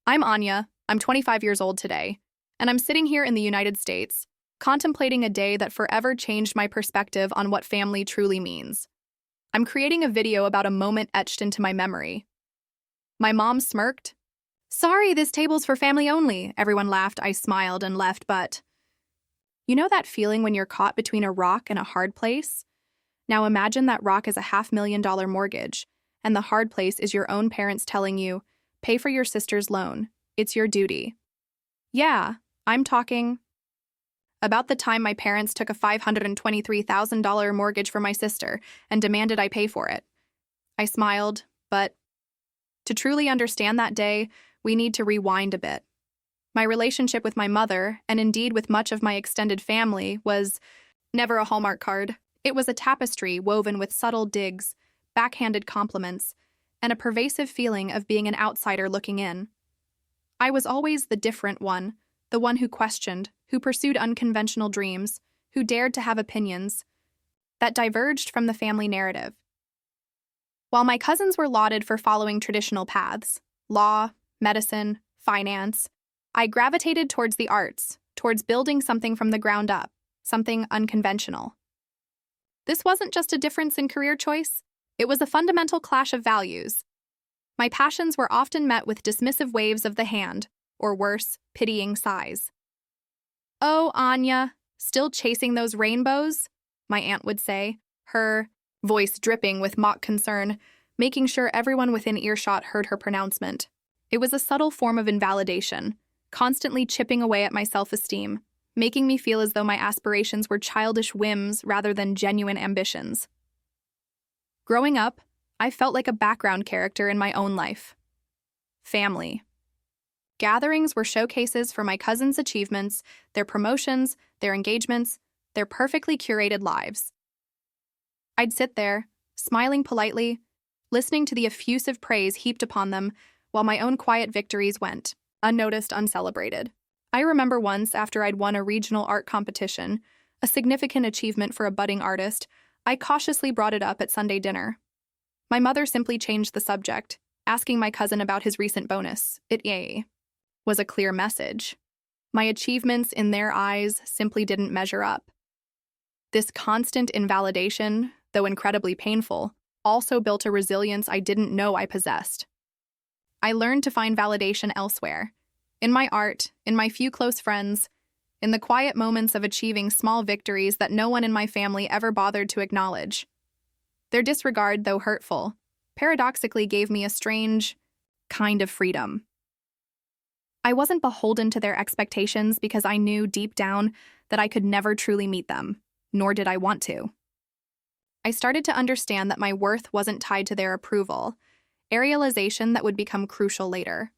I'm Anya. I'm 25 years old today, and I'm sitting here in the United States, contemplating a day that forever changed my perspective on what family truly means. I'm creating a video about a moment etched into my memory. My mom smirked. "Sorry, this table's for family only." Everyone laughed. I smiled and left, but you know that feeling when you're caught between a rock and a hard place? Now imagine that rock is a $500,000 mortgage, and the hard place is your own parents telling you, pay for your sister's loan. It's your duty. Yeah, I'm talking about the time my parents took a $523,000 mortgage for my sister and demanded I pay for it. I smiled, but to truly understand that day, we need to rewind a bit. My relationship with my mother, and indeed with much of my extended family, was never a Hallmark card. It was a tapestry woven with subtle digs, backhanded compliments, and a pervasive feeling of being an outsider looking in. I was always the different one, the one who questioned, who pursued unconventional dreams, who dared to have opinions that diverged from the family narrative. While my cousins were lauded for following traditional paths, law, medicine, finance, I gravitated towards the arts, towards building something from the ground up, something unconventional. This wasn't just a difference in career choice, it was a fundamental clash of values. My passions were often met with dismissive waves of the hand, or worse, pitying sighs. "Oh, Anya, still chasing those rainbows?" my aunt would say, her voice dripping with mock concern, making sure everyone within earshot heard her pronouncement. It was a subtle form of invalidation, constantly chipping away at my self-esteem, making me feel as though my aspirations were childish whims rather than genuine ambitions. Growing up, I felt like a background character in my own life. Family. Gatherings were showcases for my cousins' achievements, their promotions, their engagements, their perfectly curated lives. I'd sit there, smiling politely, listening to the effusive praise heaped upon them, while my own quiet victories went unnoticed, uncelebrated. I remember once, after I'd won a regional art competition, a significant achievement for a budding artist, I cautiously brought it up at Sunday dinner. My mother simply changed the subject, asking my cousin about his recent bonus. It was a clear message. My achievements in their eyes simply didn't measure up. This constant invalidation, though incredibly painful, also built a resilience I didn't know I possessed. I learned to find validation elsewhere, in my art, in my few close friends, in the quiet moments of achieving small victories that no one in my family ever bothered to acknowledge. Their disregard, though hurtful, paradoxically gave me a strange kind of freedom. I wasn't beholden to their expectations because I knew deep down that I could never truly meet them, nor did I want to. I started to understand that my worth wasn't tied to their approval, a realization that would become crucial later.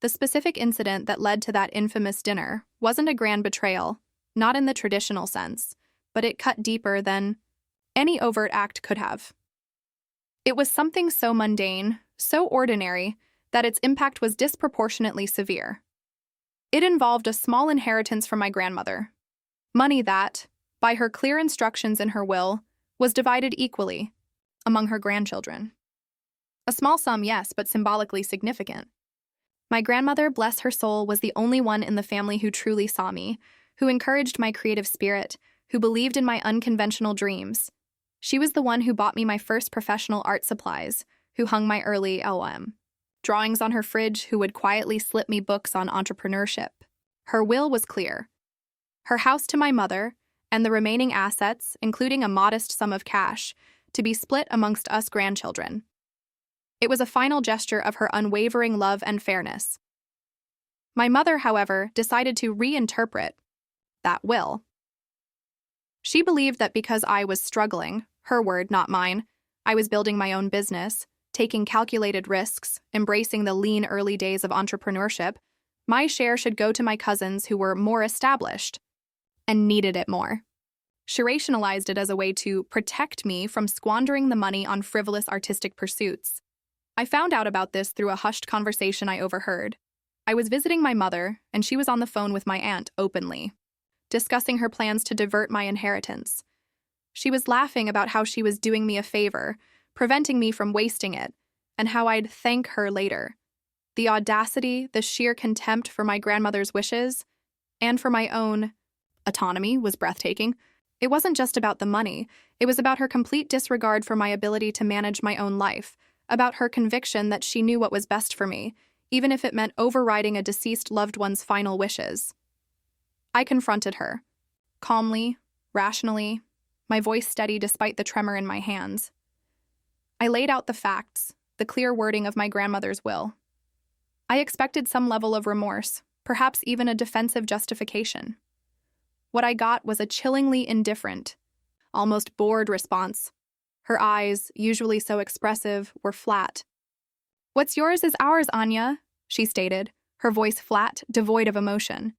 The specific incident that led to that infamous dinner wasn't a grand betrayal, not in the traditional sense, but it cut deeper than any overt act could have. It was something so mundane, so ordinary, that its impact was disproportionately severe. It involved a small inheritance from my grandmother, money that, by her clear instructions in her will, was divided equally among her grandchildren. A small sum, yes, but symbolically significant. My grandmother, bless her soul, was the only one in the family who truly saw me, who encouraged my creative spirit, who believed in my unconventional dreams. She was the one who bought me my first professional art supplies, who hung my early drawings on her fridge, who would quietly slip me books on entrepreneurship. Her will was clear. Her house to my mother, and the remaining assets, including a modest sum of cash, to be split amongst us grandchildren. It was a final gesture of her unwavering love and fairness. My mother, however, decided to reinterpret that will. She believed that because I was struggling, her word, not mine, I was building my own business, taking calculated risks, embracing the lean early days of entrepreneurship, my share should go to my cousins who were more established and needed it more. She rationalized it as a way to protect me from squandering the money on frivolous artistic pursuits. I found out about this through a hushed conversation I overheard. I was visiting my mother, and she was on the phone with my aunt openly, discussing her plans to divert my inheritance. She was laughing about how she was doing me a favor, preventing me from wasting it, and how I'd thank her later. The audacity, the sheer contempt for my grandmother's wishes, and for my own autonomy was breathtaking. It wasn't just about the money, it was about her complete disregard for my ability to manage my own life, about her conviction that she knew what was best for me, even if it meant overriding a deceased loved one's final wishes. I confronted her, calmly, rationally, my voice steady despite the tremor in my hands. I laid out the facts, the clear wording of my grandmother's will. I expected some level of remorse, perhaps even a defensive justification. What I got was a chillingly indifferent, almost bored response. Her eyes, usually so expressive, were flat. "What's yours is ours, Anya," she stated, her voice flat, devoid of emotion.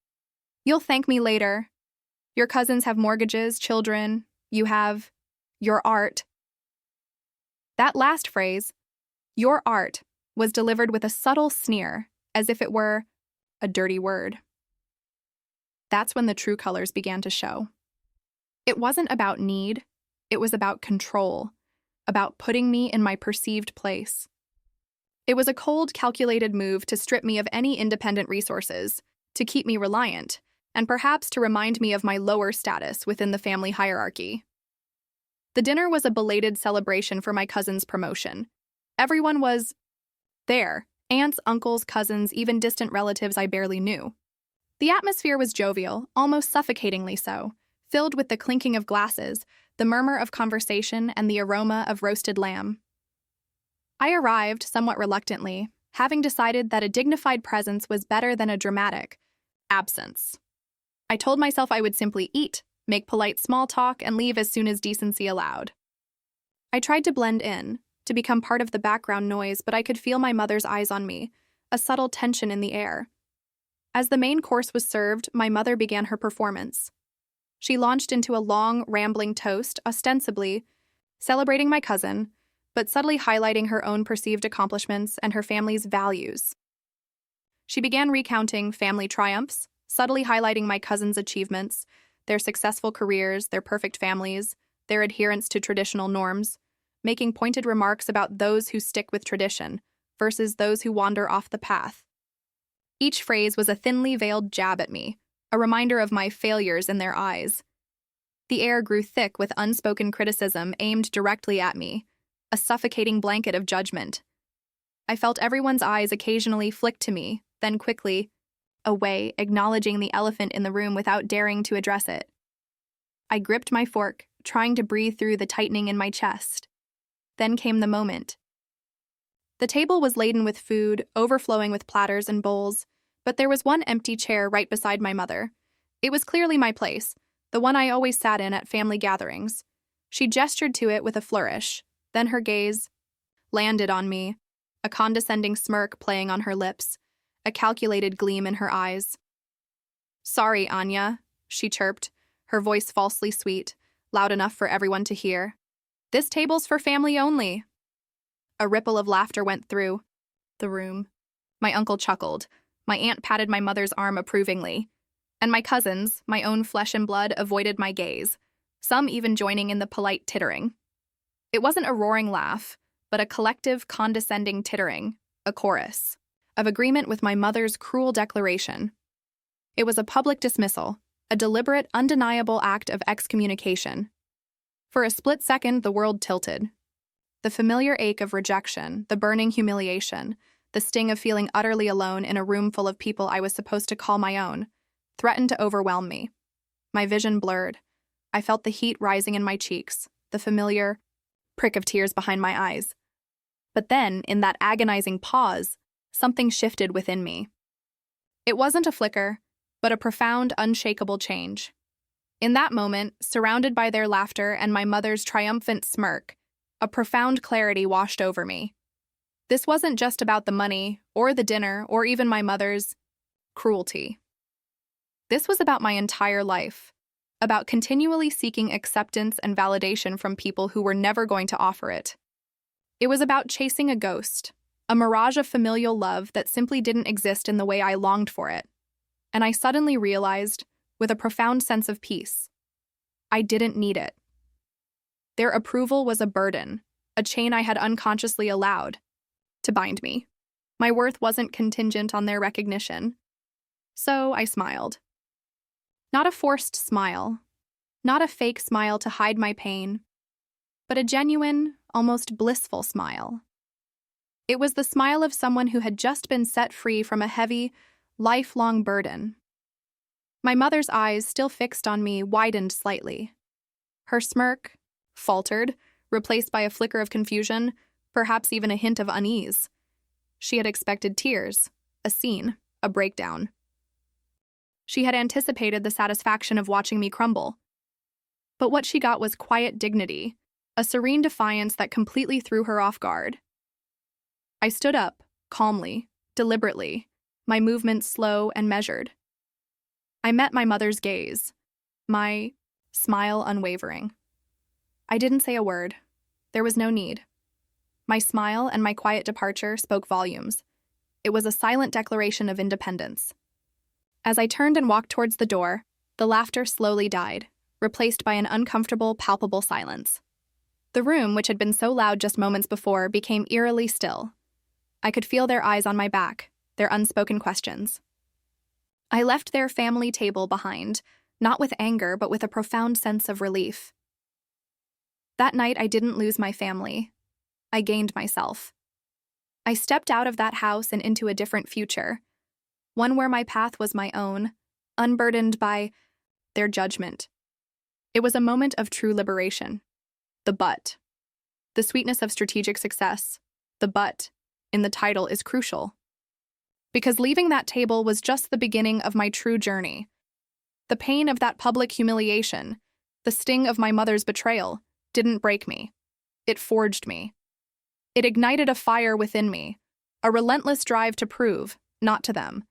"You'll thank me later. Your cousins have mortgages, children. You have your art." That last phrase, "your art," was delivered with a subtle sneer, as if it were a dirty word. That's when the true colors began to show. It wasn't about need, it was about control, about putting me in my perceived place. It was a cold, calculated move to strip me of any independent resources, to keep me reliant, and perhaps to remind me of my lower status within the family hierarchy. The dinner was a belated celebration for my cousin's promotion. Everyone was there, aunts, uncles, cousins, even distant relatives I barely knew. The atmosphere was jovial, almost suffocatingly so, filled with the clinking of glasses, the murmur of conversation, and the aroma of roasted lamb. I arrived somewhat reluctantly, having decided that a dignified presence was better than a dramatic absence. I told myself I would simply eat, make polite small talk, and leave as soon as decency allowed. I tried to blend in, to become part of the background noise, but I could feel my mother's eyes on me, a subtle tension in the air. As the main course was served, my mother began her performance. She launched into a long, rambling toast, ostensibly celebrating my cousin, but subtly highlighting her own perceived accomplishments and her family's values. She began recounting family triumphs, subtly highlighting my cousin's achievements, their successful careers, their perfect families, their adherence to traditional norms, making pointed remarks about those who stick with tradition versus those who wander off the path. Each phrase was a thinly veiled jab at me, a reminder of my failures in their eyes. The air grew thick with unspoken criticism aimed directly at me, a suffocating blanket of judgment. I felt everyone's eyes occasionally flick to me, then quickly away, acknowledging the elephant in the room without daring to address it. I gripped my fork, trying to breathe through the tightening in my chest. Then came the moment. The table was laden with food, overflowing with platters and bowls, but there was one empty chair right beside my mother. It was clearly my place, the one I always sat in at family gatherings. She gestured to it with a flourish, then her gaze landed on me, a condescending smirk playing on her lips, a calculated gleam in her eyes. "Sorry, Anya," she chirped, her voice falsely sweet, loud enough for everyone to hear. "This table's for family only." A ripple of laughter went through the room. My uncle chuckled. My aunt patted my mother's arm approvingly. And my cousins, my own flesh and blood, avoided my gaze, some even joining in the polite tittering. It wasn't a roaring laugh, but a collective, condescending tittering, a chorus, of agreement with my mother's cruel declaration. It was a public dismissal, a deliberate, undeniable act of excommunication. For a split second, the world tilted. The familiar ache of rejection, the burning humiliation, the sting of feeling utterly alone in a room full of people I was supposed to call my own, threatened to overwhelm me. My vision blurred. I felt the heat rising in my cheeks, the familiar prick of tears behind my eyes. But then, in that agonizing pause, something shifted within me. It wasn't a flicker, but a profound, unshakable change. In that moment, surrounded by their laughter and my mother's triumphant smirk, a profound clarity washed over me. This wasn't just about the money, or the dinner, or even my mother's cruelty. This was about my entire life, about continually seeking acceptance and validation from people who were never going to offer it. It was about chasing a ghost, a mirage of familial love that simply didn't exist in the way I longed for it. And I suddenly realized, with a profound sense of peace, I didn't need it. Their approval was a burden, a chain I had unconsciously allowed to bind me. My worth wasn't contingent on their recognition. So I smiled. Not a forced smile, not a fake smile to hide my pain, but a genuine, almost blissful smile. It was the smile of someone who had just been set free from a heavy, lifelong burden. My mother's eyes, still fixed on me, widened slightly. Her smirk faltered, replaced by a flicker of confusion, perhaps even a hint of unease. She had expected tears, a scene, a breakdown. She had anticipated the satisfaction of watching me crumble. But what she got was quiet dignity, a serene defiance that completely threw her off guard. I stood up, calmly, deliberately, my movements slow and measured. I met my mother's gaze, my smile unwavering. I didn't say a word. There was no need. My smile and my quiet departure spoke volumes. It was a silent declaration of independence. As I turned and walked towards the door, the laughter slowly died, replaced by an uncomfortable, palpable silence. The room, which had been so loud just moments before, became eerily still. I could feel their eyes on my back, their unspoken questions. I left their family table behind, not with anger, but with a profound sense of relief. That night, I didn't lose my family. I gained myself. I stepped out of that house and into a different future, one where my path was my own, unburdened by their judgment. It was a moment of true liberation. The but. The sweetness of strategic success, the but, in the title is crucial. Because leaving that table was just the beginning of my true journey. The pain of that public humiliation, the sting of my mother's betrayal, didn't break me. It forged me. It ignited a fire within me, a relentless drive to prove, not to them,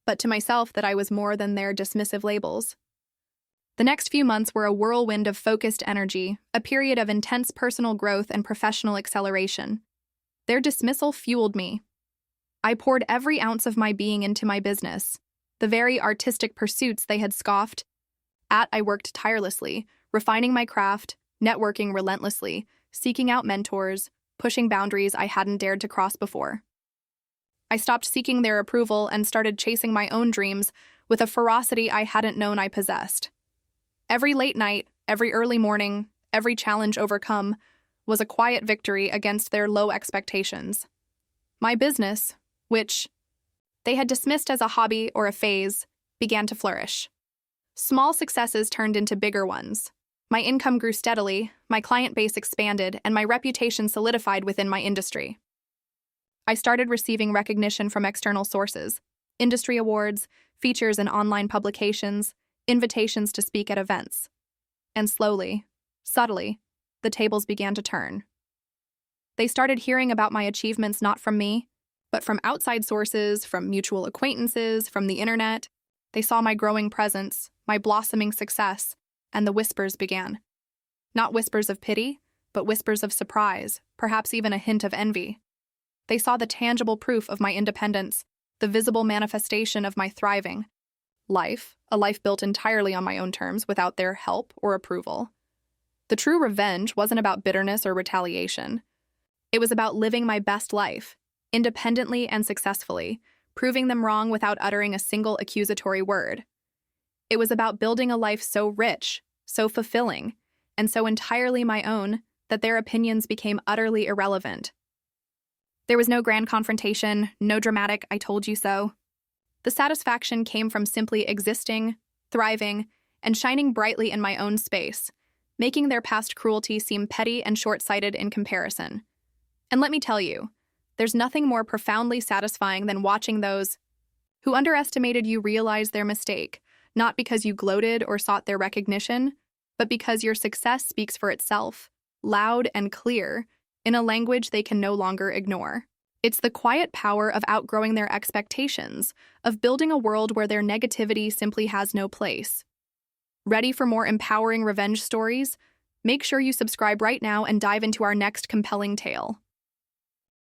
but to myself, that I was more than their dismissive labels. The next few months were a whirlwind of focused energy, a period of intense personal growth and professional acceleration. Their dismissal fueled me. I poured every ounce of my being into my business. The very artistic pursuits they had scoffed at, I worked tirelessly, refining my craft, networking relentlessly, seeking out mentors, pushing boundaries I hadn't dared to cross before. I stopped seeking their approval and started chasing my own dreams with a ferocity I hadn't known I possessed. Every late night, every early morning, every challenge overcome was a quiet victory against their low expectations. My business, which they had dismissed as a hobby or a phase, began to flourish. Small successes turned into bigger ones. My income grew steadily, my client base expanded, and my reputation solidified within my industry. I started receiving recognition from external sources, industry awards, features in online publications, invitations to speak at events. And slowly, subtly, the tables began to turn. They started hearing about my achievements not from me, but from outside sources, from mutual acquaintances, from the internet. They saw my growing presence, my blossoming success, and the whispers began. Not whispers of pity, but whispers of surprise, perhaps even a hint of envy. They saw the tangible proof of my independence, the visible manifestation of my thriving life, a life built entirely on my own terms without their help or approval. The true revenge wasn't about bitterness or retaliation. It was about living my best life, independently and successfully, proving them wrong without uttering a single accusatory word. It was about building a life so rich, so fulfilling, and so entirely my own that their opinions became utterly irrelevant. There was no grand confrontation, no dramatic "I told you so." The satisfaction came from simply existing, thriving, and shining brightly in my own space, making their past cruelty seem petty and short-sighted in comparison. And let me tell you, there's nothing more profoundly satisfying than watching those who underestimated you realize their mistake, not because you gloated or sought their recognition, but because your success speaks for itself, loud and clear, in a language they can no longer ignore. It's the quiet power of outgrowing their expectations, of building a world where their negativity simply has no place. Ready for more empowering revenge stories? Make sure you subscribe right now and dive into our next compelling tale.